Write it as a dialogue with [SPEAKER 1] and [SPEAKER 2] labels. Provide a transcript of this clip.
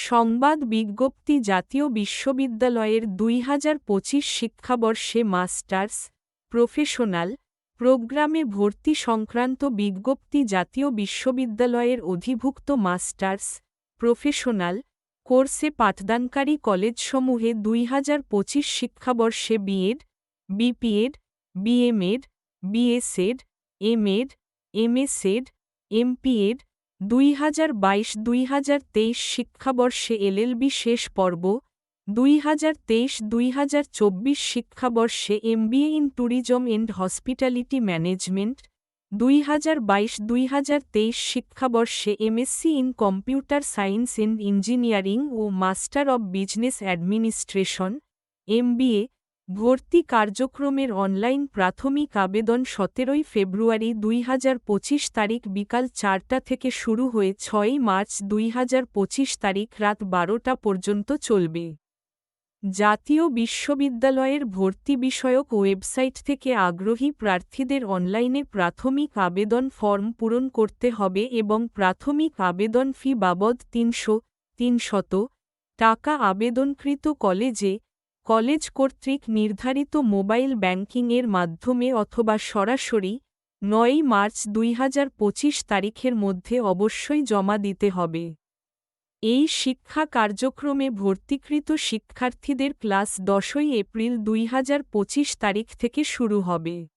[SPEAKER 1] সংবাদ বিজ্ঞপ্তি জাতীয় বিশ্ববিদ্যালয়ের ২০২৫ শিক্ষাবর্ষে মাস্টার্স, প্রফেশনাল, প্রোগ্রামে ভর্তি সংক্রান্ত বিজ্ঞপ্তি জাতীয় বিশ্ববিদ্যালয়ের অধিভুক্ত মাস্টার্স, প্রফেশনাল, কোর্সে পাঠদানকারী কলেজসমূহে ২০২৫ শিক্ষাবর্ষে BEd, BPEd, BMEd, BSEd, MEd, MSEd, MPEd, ২০২২-২০২৩ শিক্ষাবর্ষে এলএলবি শেষ পর্ব, ২০২৩-২০২৪ শিক্ষাবর্ষে MBA in tourism and hospitality management, ২০২২-২০২৩ শিক্ষাবর্ষে MSc in computer science and engineering ও master of business administration, MBA, ভর্তি কার্যক্রমের অনলাইন প্রাথমিক আবেদন ১৭ ফেব্রুয়ারি ২০২৫ তারিখ বিকাল ৪টা থেকে শুরু হয়ে ৬ মার্চ ২০২৫ তারিখ রাত ১২টা পর্যন্ত চলবে। জাতীয় বিশ্ববিদ্যালয়ের ভর্তি বিষয়ক ওয়েবসাইট থেকে আগ্রহী প্রার্থীদের অনলাইনে প্রাথমিক আবেদন ফর্ম পূরণ করতে হবে এবং প্রাথমিক আবেদন ফি বাবদ ৩০০ টাকা আবেদনকৃত কলেজ কর্তৃক নির্ধারিত মোবাইল ব্যাংকিংয়ের মাধ্যমে অথবা সরাসরি ৯ মার্চ ২০২৫ তারিখের মধ্যে অবশ্যই জমা দিতে হবে। এই শিক্ষা কার্যক্রমে ভর্তিকৃত শিক্ষার্থীদের ক্লাস ১০ এপ্রিল ২০২৫ তারিখ থেকে শুরু হবে।